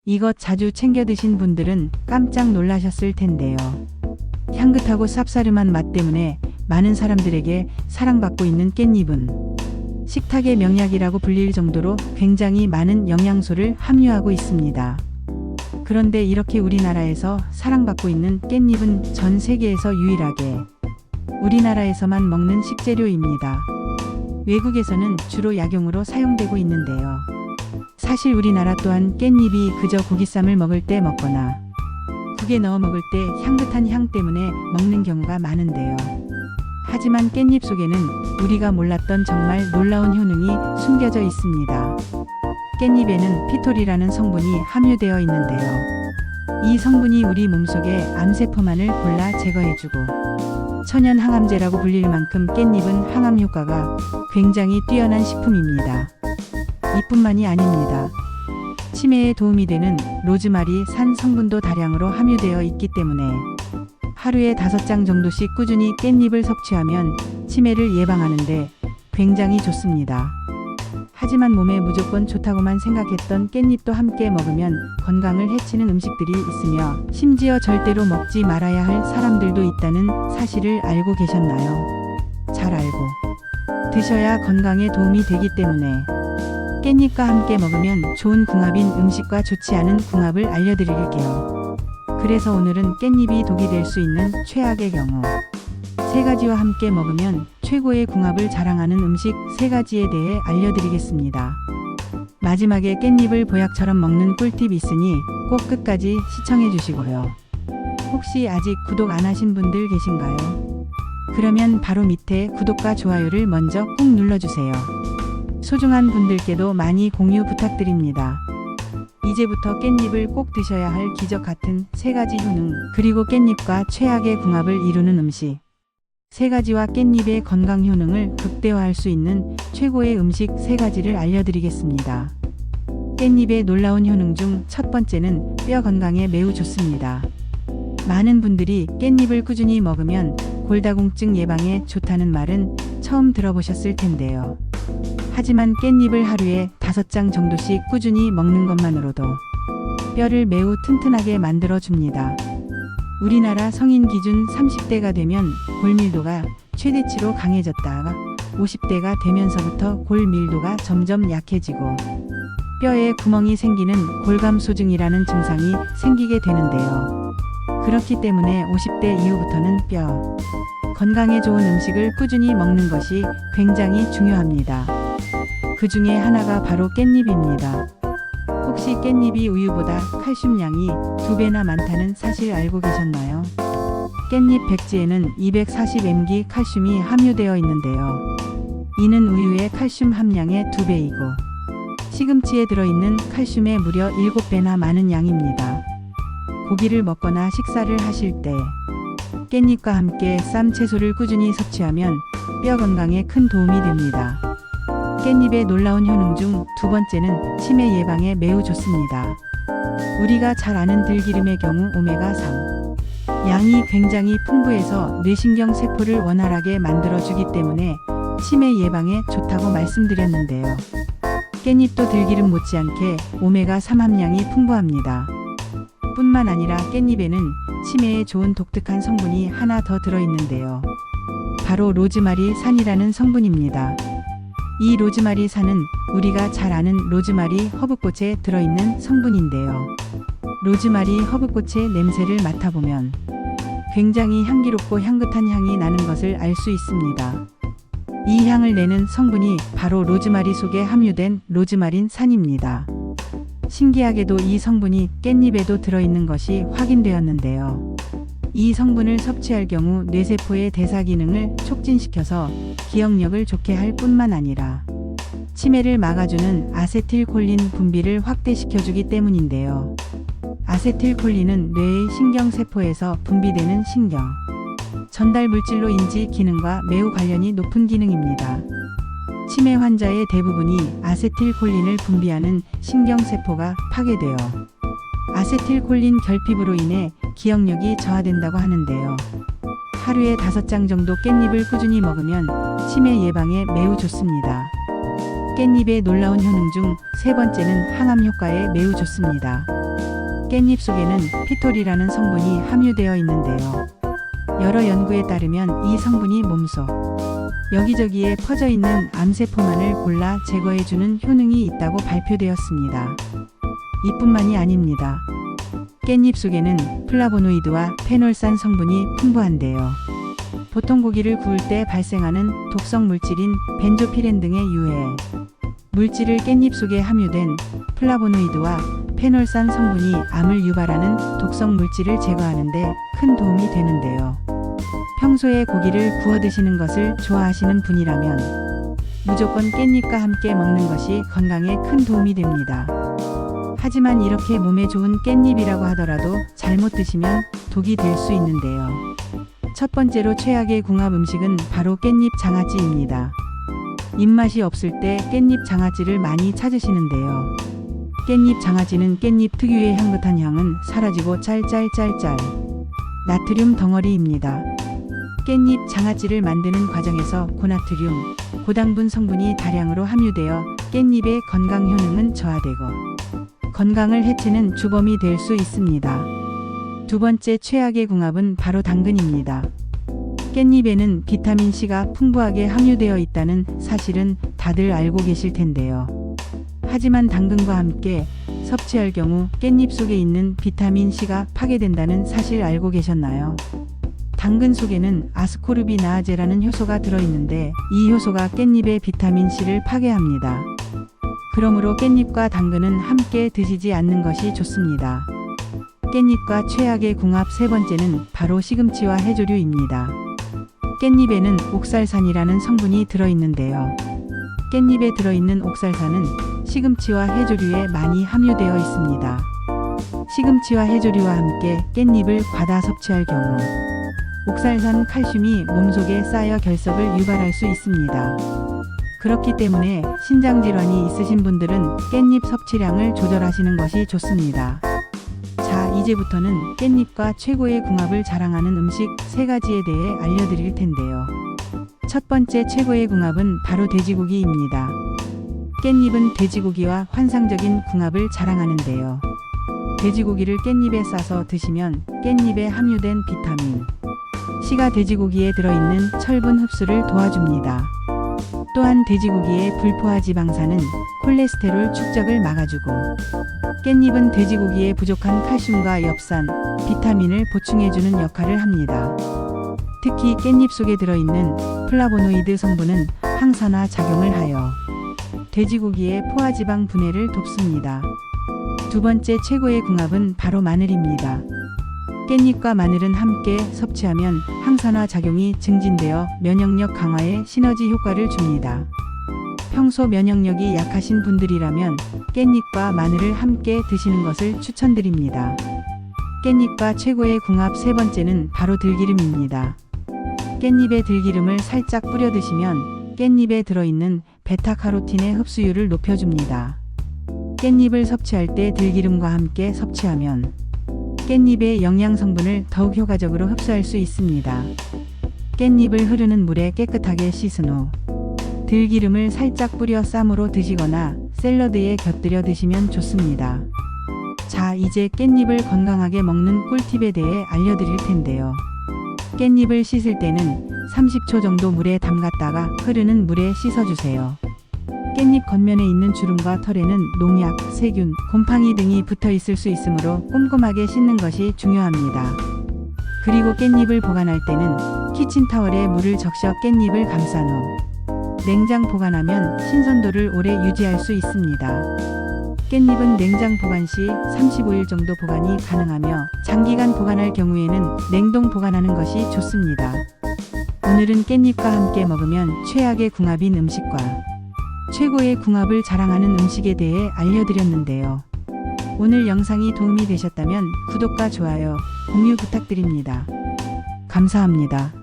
이것 자주 챙겨 드신 분들은 깜짝 놀라셨을 텐데요. 향긋하고 쌉싸름한 맛 때문에 많은 사람들에게 사랑받고 있는 깻잎은 식탁의 명약이라고 불릴 정도로 굉장히 많은 영양소를 함유하고 있습니다. 그런데 이렇게 우리나라에서 사랑받고 있는 깻잎은 전 세계에서 유일하게 우리나라에서만 먹는 식재료입니다. 외국에서는 주로 약용으로 사용되고 있는데요. 사실 우리나라 또한 깻잎이 그저 고기쌈을 먹을 때 먹거나 국에 넣어 먹을 때 향긋한 향 때문에 먹는 경우가 많은데요. 하지만 깻잎 속에는 우리가 몰랐던 정말 놀라운 효능이 숨겨져 있습니다. 깻잎에는 피톨이라는 성분이 함유되어 있는데요. 이 성분이 우리 몸속의 암세포만을 골라 제거해주고 천연 항암제라고 불릴 만큼 깻잎은 항암 효과가 굉장히 뛰어난 식품입니다. 이뿐만이 아닙니다. 치매에 도움이 되는 로즈마리 산 성분도 다량으로 함유되어 있기 때문에 하루에 5장 정도씩 꾸준히 깻잎을 섭취하면 치매를 예방하는데 굉장히 좋습니다. 하지만 몸에 무조건 좋다고만 생각했던 깻잎도 함께 먹으면 건강을 해치는 음식들이 있으며 심지어 절대로 먹지 말아야 할 사람들도 있다는 사실을 알고 계셨나요? 잘 알고 드셔야 건강에 도움이 되기 때문에 깻잎과 함께 먹으면 좋은 궁합인 음식과 좋지 않은 궁합을 알려드릴게요. 그래서 오늘은 깻잎이 독이 될 수 있는 최악의 경우 3가지와 함께 먹으면 최고의 궁합을 자랑하는 음식 3가지에 대해 알려드리겠습니다. 마지막에 깻잎을 보약처럼 먹는 꿀팁이 있으니 꼭 끝까지 시청해 주시고요. 혹시 아직 구독 안 하신 분들 계신가요? 그러면 바로 밑에 구독과 좋아요를 먼저 꾹 눌러주세요. 소중한 분들께도 많이 공유 부탁드립니다. 이제부터 깻잎을 꼭 드셔야 할 기적 같은 3가지 효능, 그리고 깻잎과 최악의 궁합을 이루는 음식 3가지와 깻잎의 건강 효능을 극대화할 수 있는 최고의 음식 3가지를 알려드리겠습니다. 깻잎의 놀라운 효능 중 첫 번째는 뼈 건강에 매우 좋습니다. 많은 분들이 깻잎을 꾸준히 먹으면 골다공증 예방에 좋다는 말은 처음 들어보셨을 텐데요. 하지만 깻잎을 하루에 5장 정도씩 꾸준히 먹는 것만으로도 뼈를 매우 튼튼하게 만들어 줍니다. 우리나라 성인 기준 30대가 되면 골밀도가 최대치로 강해졌다가 50대가 되면서부터 골밀도가 점점 약해지고 뼈에 구멍이 생기는 골감소증이라는 증상이 생기게 되는데요. 그렇기 때문에 50대 이후부터는 뼈 건강에 좋은 음식을 꾸준히 먹는 것이 굉장히 중요합니다. 그 중에 하나가 바로 깻잎입니다. 혹시 깻잎이 우유보다 칼슘량이 2배나 많다는 사실 알고 계셨나요? 깻잎 백지에는 240mg 칼슘이 함유되어 있는데요. 이는 우유의 칼슘 함량의 2배이고 시금치에 들어있는 칼슘의 무려 7배나 많은 양입니다. 고기를 먹거나 식사를 하실 때 깻잎과 함께 쌈 채소를 꾸준히 섭취하면 뼈 건강에 큰 도움이 됩니다. 깻잎의 놀라운 효능 중 2번째는 치매 예방에 매우 좋습니다. 우리가 잘 아는 들기름의 경우 오메가3 양이 굉장히 풍부해서 뇌신경 세포를 원활하게 만들어주기 때문에 치매 예방에 좋다고 말씀드렸는데요. 깻잎도 들기름 못지않게 오메가3 함량이 풍부합니다. 뿐만 아니라 깻잎에는 치매에 좋은 독특한 성분이 하나 더 들어있는데요. 바로 로즈마리 산이라는 성분입니다. 이 로즈마리 산은 우리가 잘 아는 로즈마리 허브꽃에 들어있는 성분인데요. 로즈마리 허브꽃의 냄새를 맡아보면 굉장히 향기롭고 향긋한 향이 나는 것을 알 수 있습니다. 이 향을 내는 성분이 바로 로즈마리 속에 함유된 로즈마린 산입니다. 신기하게도 이 성분이 깻잎에도 들어있는 것이 확인되었는데요. 이 성분을 섭취할 경우 뇌세포의 대사 기능을 촉진시켜서 기억력을 좋게 할 뿐만 아니라 치매를 막아주는 아세틸콜린 분비를 확대시켜주기 때문인데요. 아세틸콜린은 뇌의 신경세포에서 분비되는 신경 전달 물질로 인지 기능과 매우 관련이 높은 기능입니다. 치매 환자의 대부분이 아세틸콜린을 분비하는 신경세포가 파괴되어 아세틸콜린 결핍으로 인해 기억력이 저하된다고 하는데요. 하루에 5장 정도 깻잎을 꾸준히 먹으면 치매 예방에 매우 좋습니다. 깻잎의 놀라운 효능 중 3번째는 항암 효과에 매우 좋습니다. 깻잎 속에는 피톨이라는 성분이 함유되어 있는데요. 여러 연구에 따르면 이 성분이 몸속 여기저기에 퍼져 있는 암세포만을 골라 제거해주는 효능이 있다고 발표되었습니다. 이뿐만이 아닙니다. 깻잎 속에는 플라보노이드와 페놀산 성분이 풍부한데요. 보통 고기를 구울 때 발생하는 독성 물질인 벤조피렌 등의 유해 물질을 깻잎 속에 함유된 플라보노이드와 페놀산 성분이 암을 유발하는 독성 물질을 제거하는 데 큰 도움이 되는데요. 평소에 고기를 구워 드시는 것을 좋아하시는 분이라면 무조건 깻잎과 함께 먹는 것이 건강에 큰 도움이 됩니다. 하지만 이렇게 몸에 좋은 깻잎이라고 하더라도 잘못 드시면 독이 될 수 있는데요. 첫 번째로 최악의 궁합 음식은 바로 깻잎 장아찌입니다. 입맛이 없을 때 깻잎 장아찌를 많이 찾으시는데요. 깻잎 장아찌는 깻잎 특유의 향긋한 향은 사라지고 짤짤짤짤 나트륨 덩어리입니다. 깻잎 장아찌를 만드는 과정에서 고나트륨, 고당분 성분이 다량으로 함유되어 깻잎의 건강 효능은 저하되고 건강을 해치는 주범이 될 수 있습니다. 두 번째 최악의 궁합은 바로 당근입니다. 깻잎에는 비타민 C가 풍부하게 함유되어 있다는 사실은 다들 알고 계실 텐데요. 하지만 당근과 함께 섭취할 경우 깻잎 속에 있는 비타민 C가 파괴된다는 사실 알고 계셨나요? 당근 속에는 아스코르비나아제라는 효소가 들어있는데 이 효소가 깻잎의 비타민 C를 파괴합니다. 그러므로 깻잎과 당근은 함께 드시지 않는 것이 좋습니다. 깻잎과 최악의 궁합 세 번째는 바로 시금치와 해조류입니다. 깻잎에는 옥살산이라는 성분이 들어있는데요. 깻잎에 들어있는 옥살산은 시금치와 해조류에 많이 함유되어 있습니다. 시금치와 해조류와 함께 깻잎을 과다 섭취할 경우 옥살산 칼슘이 몸속에 쌓여 결석을 유발할 수 있습니다. 그렇기 때문에 신장질환이 있으신 분들은 깻잎 섭취량을 조절하시는 것이 좋습니다. 자, 이제부터는 깻잎과 최고의 궁합을 자랑하는 음식 3가지에 대해 알려드릴 텐데요. 첫 번째 최고의 궁합은 바로 돼지고기입니다. 깻잎은 돼지고기와 환상적인 궁합을 자랑하는데요. 돼지고기를 깻잎에 싸서 드시면 깻잎에 함유된 비타민 C가 돼지고기에 들어있는 철분 흡수를 도와줍니다. 또한 돼지고기의 불포화 지방산은 콜레스테롤 축적을 막아주고 깻잎은 돼지고기에 부족한 칼슘과 엽산, 비타민을 보충해주는 역할을 합니다. 특히 깻잎 속에 들어있는 플라보노이드 성분은 항산화 작용을 하여 돼지고기의 포화지방 분해를 돕습니다. 두 번째 최고의 궁합은 바로 마늘입니다. 깻잎과 마늘은 함께 섭취하면 항산화 작용이 증진되어 면역력 강화에 시너지 효과를 줍니다. 평소 면역력이 약하신 분들이라면 깻잎과 마늘을 함께 드시는 것을 추천드립니다. 깻잎과 최고의 궁합 세 번째는 바로 들기름입니다. 깻잎에 들기름을 살짝 뿌려 드시면 깻잎에 들어있는 베타카로틴의 흡수율을 높여줍니다. 깻잎을 섭취할 때 들기름과 함께 섭취하면 깻잎의 영양 성분을 더욱 효과적으로 흡수할 수 있습니다. 깻잎을 흐르는 물에 깨끗하게 씻은 후 들기름을 살짝 뿌려 쌈으로 드시거나 샐러드에 곁들여 드시면 좋습니다. 자, 이제 깻잎을 건강하게 먹는 꿀팁에 대해 알려드릴 텐데요. 깻잎을 씻을 때는 30초 정도 물에 담갔다가 흐르는 물에 씻어주세요. 깻잎 겉면에 있는 주름과 털에는 농약, 세균, 곰팡이 등이 붙어 있을 수 있으므로 꼼꼼하게 씻는 것이 중요합니다. 그리고 깻잎을 보관할 때는 키친타월에 물을 적셔 깻잎을 감싼 후 냉장 보관하면 신선도를 오래 유지할 수 있습니다. 깻잎은 냉장 보관 시 35일 정도 보관이 가능하며 장기간 보관할 경우에는 냉동 보관하는 것이 좋습니다. 오늘은 깻잎과 함께 먹으면 최악의 궁합인 음식과 최고의 궁합을 자랑하는 음식에 대해 알려드렸는데요. 오늘 영상이 도움이 되셨다면 구독과 좋아요, 공유 부탁드립니다. 감사합니다.